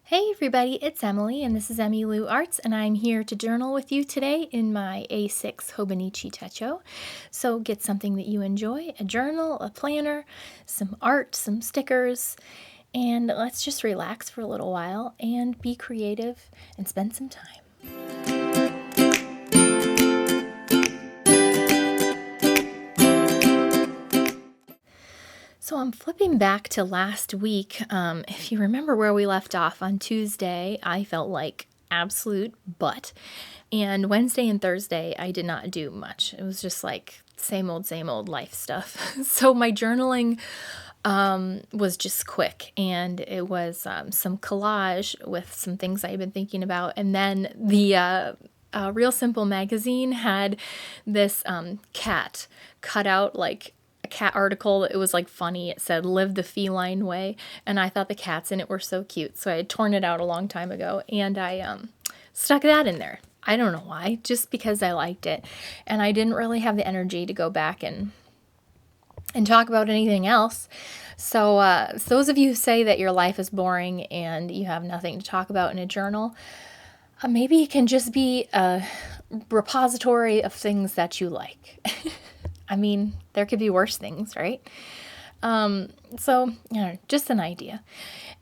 Hey everybody, it's Emily and this is Emmylou Arts and I'm here to journal with you today in my A6 Hobonichi Techo. So get something that you enjoy, a journal, a planner, some art, some stickers, and let's just relax for a little while and be creative and spend some time. So I'm flipping back to last week. If you remember where we left off on Tuesday, I felt like absolute butt. And Wednesday and Thursday, I did not do much. It was just like same old life stuff. So my journaling was just quick, and it was some collage with some things I've been thinking about. And then the Real Simple magazine had this cat cut out like a cat article. It was like funny. It said "Live the feline way," and I thought the cats in it were so cute, so I had torn it out a long time ago, and I stuck that in there. I don't know why, just because I liked it, and I didn't really have the energy to go back and talk about anything else. So those of you who say that your life is boring and you have nothing to talk about in a journal, maybe it can just be a repository of things that you like. I mean, there could be worse things, right? So, just an idea.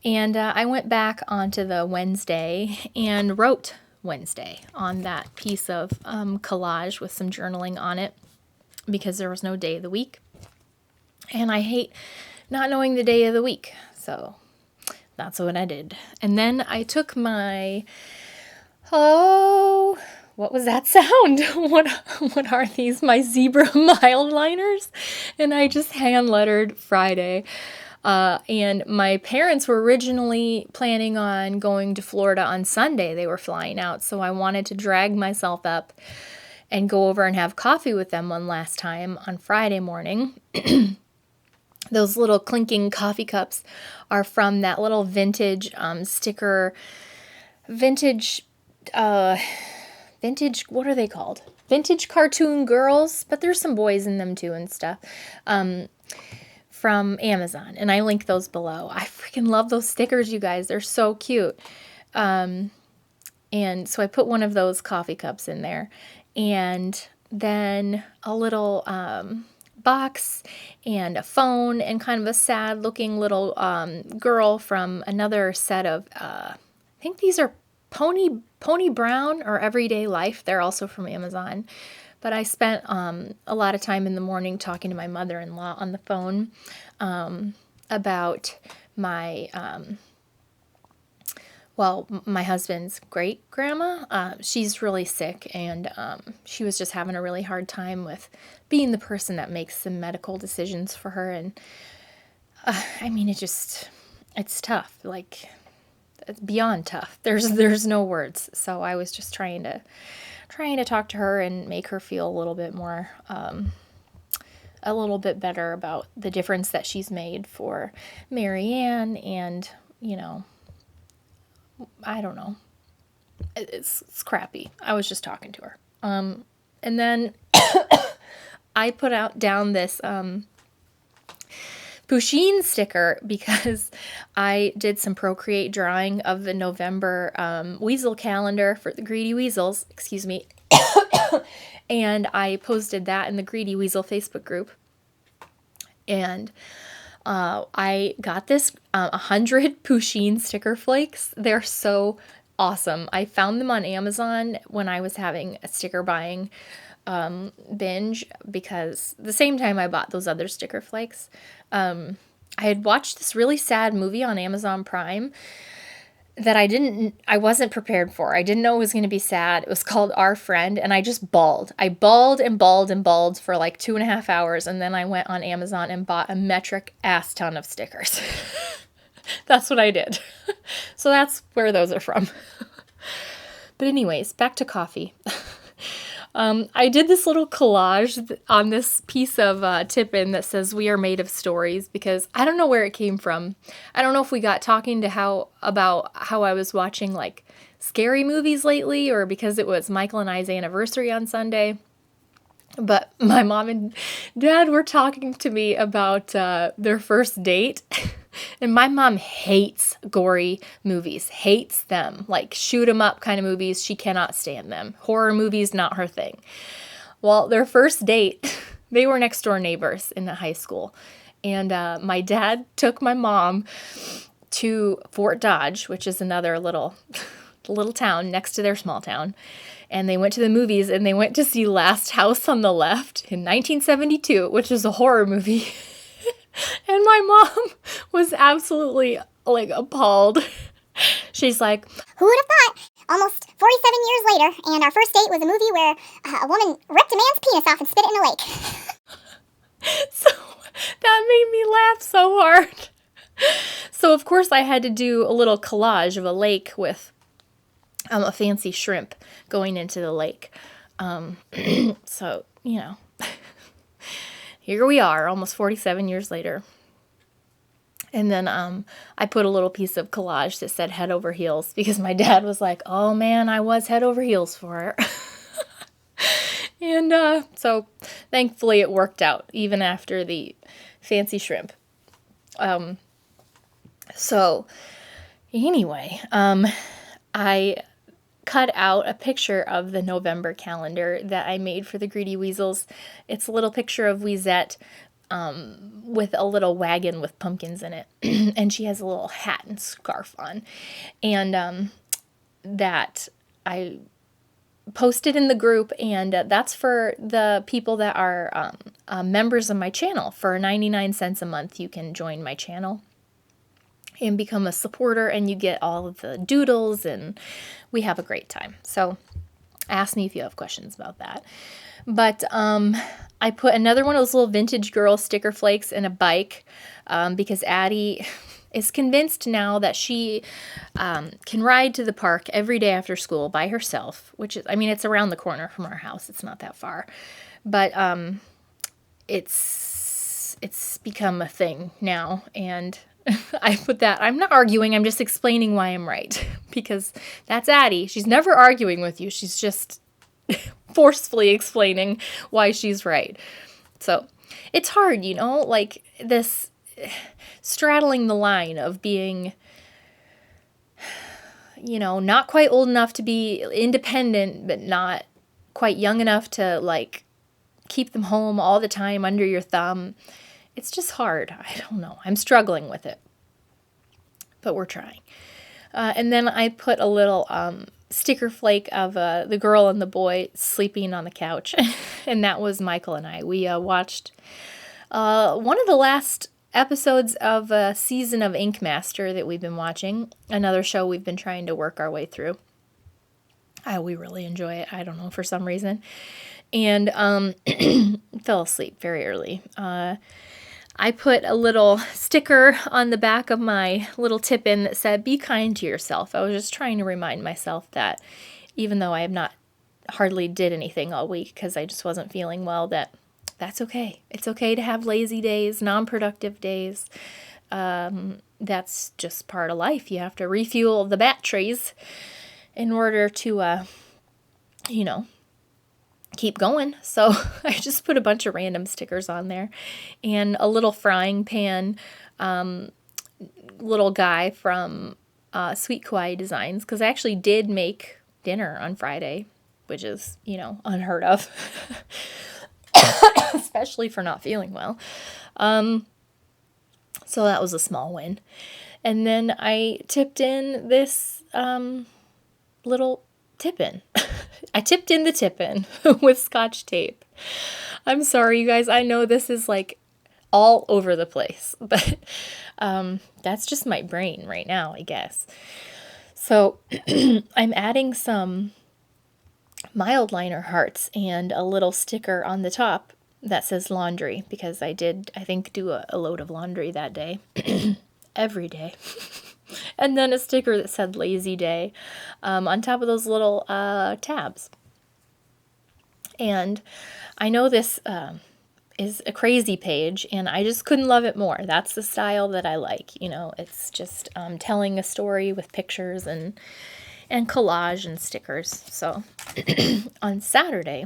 And I went back onto the Wednesday and wrote Wednesday on that piece of collage with some journaling on it because there was no day of the week. And I hate not knowing the day of the week. So that's what I did. And then I took my, what was that sound? What are these? My zebra mild liners? And I just hand lettered Friday. And my parents were originally planning on going to Florida on Sunday. They were flying out. So I wanted to drag myself up and go over and have coffee with them one last time on Friday morning. Those little clinking coffee cups are from that little vintage sticker, vintage, what are they called? Vintage cartoon girls, but there's some boys in them too and stuff, from Amazon. And I link those below. I freaking love those stickers, you guys. They're so cute. And so I put one of those coffee cups in there, and then a little box and a phone and kind of a sad looking little girl from another set of I think these are Pony Brown or Everyday Life. They're also from Amazon. But I spent a lot of time in the morning talking to my mother-in-law on the phone about my my husband's great-grandma. She's really sick, and she was just having a really hard time with being the person that makes the medical decisions for her. And I mean, it's tough. Like, it's beyond tough. There's no words. So I was just trying to talk to her and make her feel a little bit more, a little bit better about the difference that she's made for Marianne, and I don't know. It's crappy. I was just talking to her. And then I put down this Pusheen sticker because I did some Procreate drawing of the November weasel calendar for the Greedy Weasels, excuse me. And I posted that in the Greedy Weasel Facebook group. And I got this 100 Pusheen sticker flakes. They're so awesome. I found them on Amazon when I was having a sticker buying binge, because the same time I bought those other sticker flakes, I had watched this really sad movie on Amazon Prime that I wasn't prepared for. I didn't know it was going to be sad. It was called Our Friend, and I just bawled. I bawled and bawled and bawled for like 2.5 hours, and then I went on Amazon and bought a metric ass ton of stickers. That's what I did. So that's where those are from. But anyways, back to coffee. I did this little collage on this piece of tip-in that says "We are made of stories," because I don't know where it came from. I don't know if we got talking about how I was watching like scary movies lately, or because it was Michael and I's anniversary on Sunday. But my mom and dad were talking to me about their first date. And my mom hates gory movies, hates them, like shoot 'em up kind of movies. She cannot stand them. Horror movies, not her thing. Well, their first date, they were next door neighbors in the high school. And my dad took my mom to Fort Dodge, which is another little town next to their small town. And they went to the movies, and they went to see Last House on the Left in 1972, which is a horror movie. And my mom was absolutely, like, appalled. She's like, who would have thought? Almost 47 years later, and our first date was a movie where a woman ripped a man's penis off and spit it in a lake. So that made me laugh so hard. So, of course, I had to do a little collage of a lake with a fancy shrimp going into the lake. So, you know, here we are, almost 47 years later. And then I put a little piece of collage that said head over heels because my dad was like, oh man, I was head over heels for her. And so thankfully it worked out even after the fancy shrimp. So anyway, I cut out a picture of the November calendar that I made for the Greedy Weasels. It's a little picture of Wheezette with a little wagon with pumpkins in it. And she has a little hat and scarf on. And that I posted in the group, and that's for the people that are members of my channel. For 99 cents a month, you can join my channel and become a supporter, and you get all of the doodles, and we have a great time. So ask me if you have questions about that. But I put another one of those little vintage girl sticker flakes in a bike because Addie is convinced now that she can ride to the park every day after school by herself, which is, I mean, it's around the corner from our house. It's not that far. But it's become a thing now, and I put that. I'm not arguing. I'm just explaining why I'm right, because that's Addie. She's never arguing with you. She's just forcefully explaining why she's right. So it's hard, you know, like this straddling the line of being, you know, not quite old enough to be independent, but not quite young enough to like keep them home all the time under your thumb. It's just hard. I don't know. I'm struggling with it, but we're trying. And then I put a little sticker flake of the girl and the boy sleeping on the couch. And that was Michael and I. We watched one of the last episodes of a season of Ink Master that we've been watching. Another show we've been trying to work our way through. We really enjoy it. I don't know, for some reason. And fell asleep very early. I put a little sticker on the back of my little tip-in that said, be kind to yourself. I was just trying to remind myself that even though I have not hardly did anything all week because I just wasn't feeling well, that's okay. It's okay to have lazy days, non-productive days. That's just part of life. You have to refuel the batteries in order to, you know, keep going. So I just put a bunch of random stickers on there and a little frying pan little guy from Sweet Kawaii Designs, because I actually did make dinner on Friday, which is, you know, unheard of, especially for not feeling well. So that was a small win. And then I tipped in this little tip-in. I tipped in the tip-in with Scotch tape. I'm sorry, you guys. I know this is like all over the place, but that's just my brain right now, I guess. So I'm adding some mild liner hearts and a little sticker on the top that says laundry, because I did, I think, do a load of laundry that day. Every day. And then a sticker that said lazy day on top of those little tabs. And I know this is a crazy page, and I just couldn't love it more. That's the style that I like. You know, it's just telling a story with pictures and collage and stickers. So on Saturday,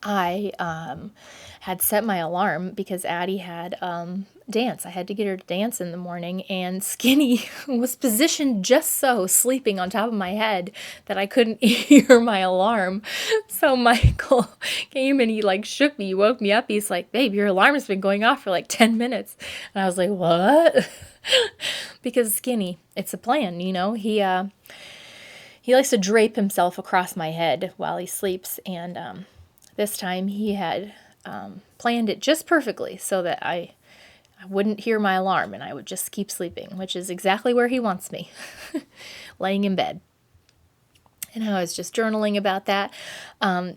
I had set my alarm because Addie had dance. I had to get her to dance in the morning, and Skinny was positioned just so, sleeping on top of my head, that I couldn't hear my alarm. So Michael came and he like shook me, he woke me up. He's like, babe, your alarm has been going off for like 10 minutes. And I was like, what? Because Skinny, it's a plan, you know, he likes to drape himself across my head while he sleeps, and this time he had planned it just perfectly so that I wouldn't hear my alarm and I would just keep sleeping, which is exactly where he wants me, laying in bed. And I was just journaling about that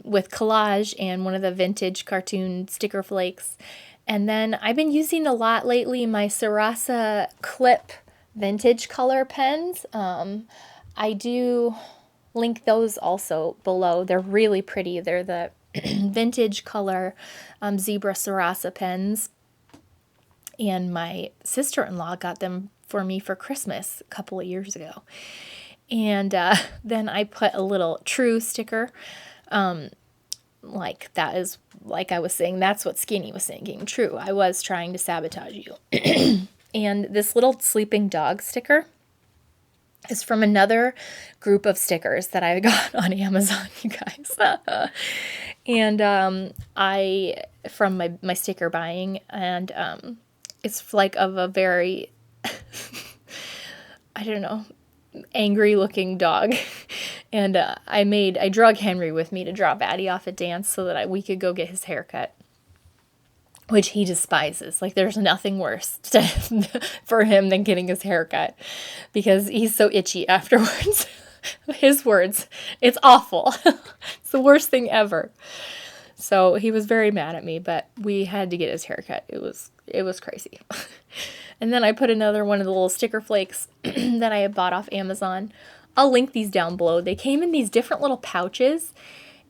with collage and one of the vintage cartoon sticker flakes. And then I've been using a lot lately my Sarasa Clip vintage color pens. I do link those also below. They're really pretty. They're the vintage color zebra Sarasa pens. And my sister-in-law got them for me for Christmas a couple of years ago. And then I put a little true sticker. Like that is, like I was saying, that's what Skinny was thinking. True, I was trying to sabotage you. And this little sleeping dog sticker is from another group of stickers that I got on Amazon, you guys. And from my sticker buying, and it's like of a very, I don't know, angry looking dog. And I drug Henry with me to drop Addie off at dance so that we could go get his haircut, which he despises. Like, there's nothing worse for him than getting his haircut, because he's so itchy afterwards. His words, it's awful. It's the worst thing ever. So he was very mad at me, but we had to get his haircut. It was crazy. And then I put another one of the little sticker flakes that I had bought off Amazon. I'll link these down below. They came in these different little pouches,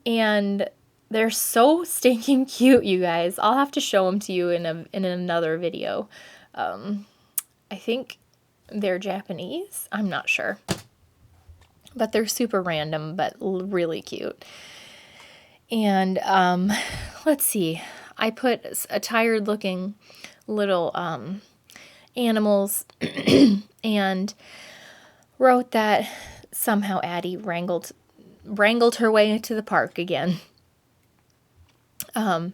and they're so stinking cute, you guys. I'll have to show them to you in another video. I think they're Japanese. I'm not sure. But they're super random, but really cute. And let's see. I put a tired-looking little animals and wrote that somehow Addie wrangled her way into the park again. And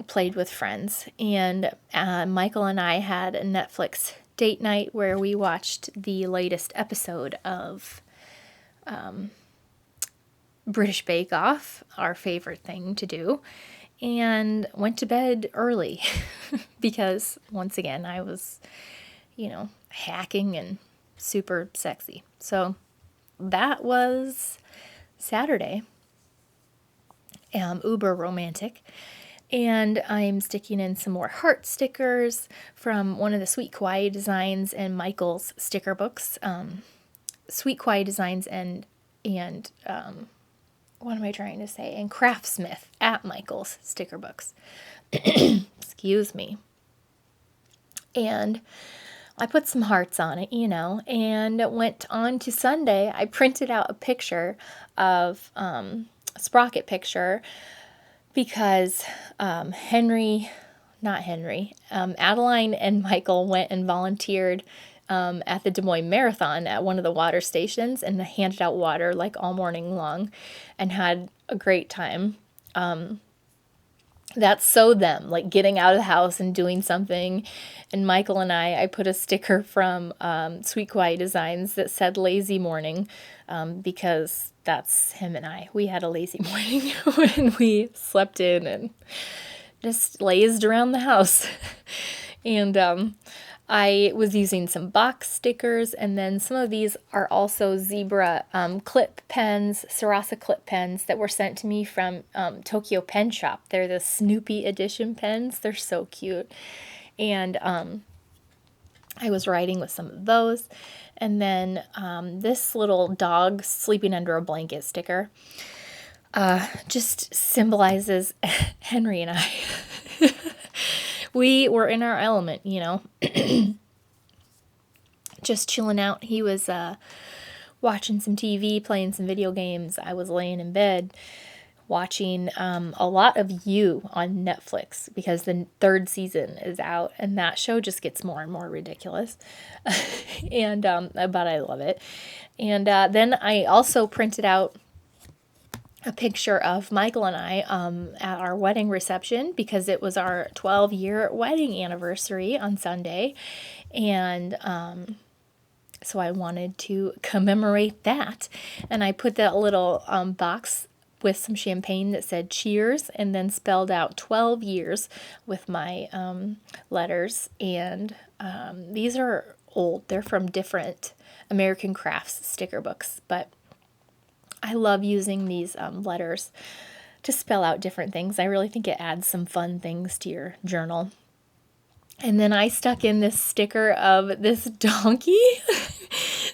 played with friends. And Michael and I had a Netflix date night where we watched the latest episode of British Bake Off, our favorite thing to do, and went to bed early because, once again, I was, hacking and super sexy. So that was Saturday. Uber romantic. And I'm sticking in some more heart stickers from one of the Sweet Kawaii designs and Michael's sticker books. Sweet Kawaii designs and what am I trying to say? And Craftsmith at Michael's sticker books. Excuse me. And I put some hearts on it, and went on to Sunday. I printed out a picture of a sprocket picture because Adeline and Michael went and volunteered at the Des Moines Marathon at one of the water stations and handed out water like all morning long and had a great time. That's so them, like getting out of the house and doing something. And Michael and I put a sticker from Sweet Kawaii Designs that said lazy morning because that's him and I. We had a lazy morning when we slept in and just lazed around the house. And I was using some box stickers, and then some of these are also zebra clip pens, Sarasa clip pens that were sent to me from Tokyo Pen Shop. They're the Snoopy edition pens. They're so cute. And I was writing with some of those. And then this little dog sleeping under a blanket sticker just symbolizes Henry and I. We were in our element, just chilling out. He was watching some TV, playing some video games. I was laying in bed watching a lot of You on Netflix because the third season is out, and that show just gets more and more ridiculous. And but I love it. And then I also printed out a picture of Michael and I at our wedding reception because it was our 12-year wedding anniversary on Sunday. And so I wanted to commemorate that. And I put that little box with some champagne that said cheers and then spelled out 12 years with my letters. And these are old. They're from different American Crafts sticker books, but I love using these letters to spell out different things. I really think it adds some fun things to your journal. And then I stuck in this sticker of this donkey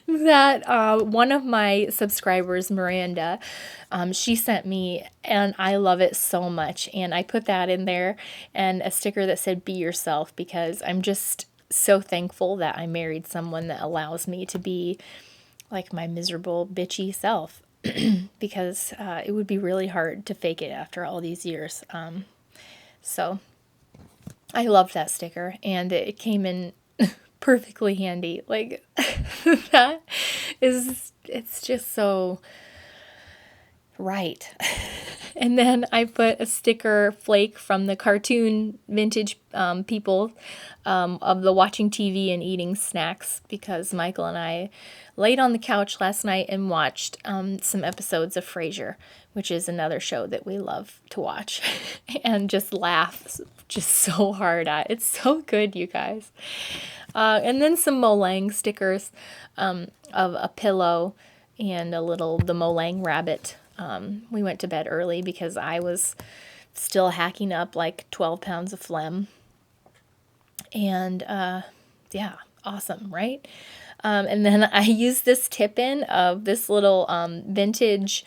that one of my subscribers, Miranda, she sent me, and I love it so much. And I put that in there, and a sticker that said "Be yourself," because I'm just so thankful that I married someone that allows me to be like my miserable, bitchy self. Because it would be really hard to fake it after all these years. So I loved that sticker, and it came in perfectly handy. Like, that is, it's just so right. And then I put a sticker Flake from the cartoon vintage people of the watching TV and eating snacks, because Michael and I laid on the couch last night and watched some episodes of Frasier, which is another show that we love to watch, and just laugh just so hard at. It's so good, you guys. And then some Molang stickers of a pillow and the Molang rabbit. We went to bed early because I was still hacking up like 12 pounds of phlegm. And yeah, awesome, right? And then I used this tip-in of this little vintage,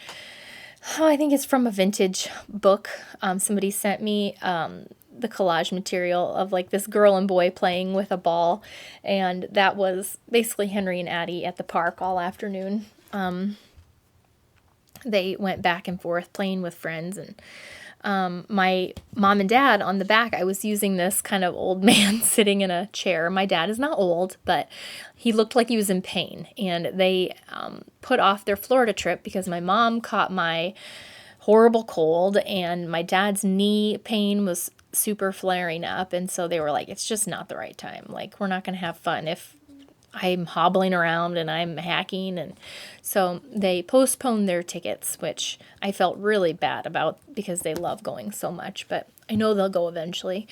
I think it's from a vintage book. Somebody sent me the collage material of like this girl and boy playing with a ball. And that was basically Henry and Addie at the park all afternoon. They went back and forth playing with friends, and my mom and dad on the back, I was using this kind of old man sitting in a chair. My dad is not old, but he looked like he was in pain, and they put off their Florida trip because my mom caught my horrible cold, and my dad's knee pain was super flaring up, and so they were like, it's just not the right time. Like, we're not going to have fun if I'm hobbling around and I'm hacking. And so they postponed their tickets, which I felt really bad about because they love going so much, but I know they'll go eventually.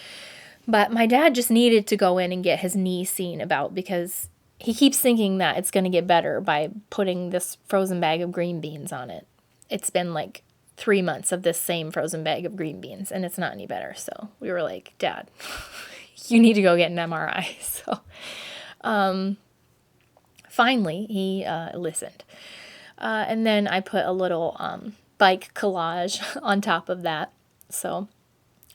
But my dad just needed to go in and get his knee seen about because he keeps thinking that it's going to get better by putting this frozen bag of green beans on it. It's been like 3 months of this same frozen bag of green beans, and it's not any better. So we were like, Dad, you need to go get an MRI. So finally, he listened. And then I put a little bike collage on top of that. So,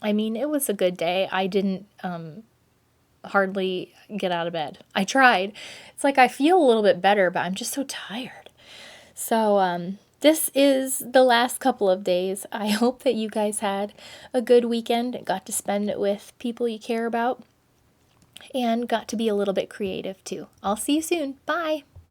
I mean, it was a good day. I didn't hardly get out of bed. I tried. It's like I feel a little bit better, but I'm just so tired. So, this is the last couple of days. I hope that you guys had a good weekend and got to spend it with people you care about, and got to be a little bit creative too. I'll see you soon. Bye.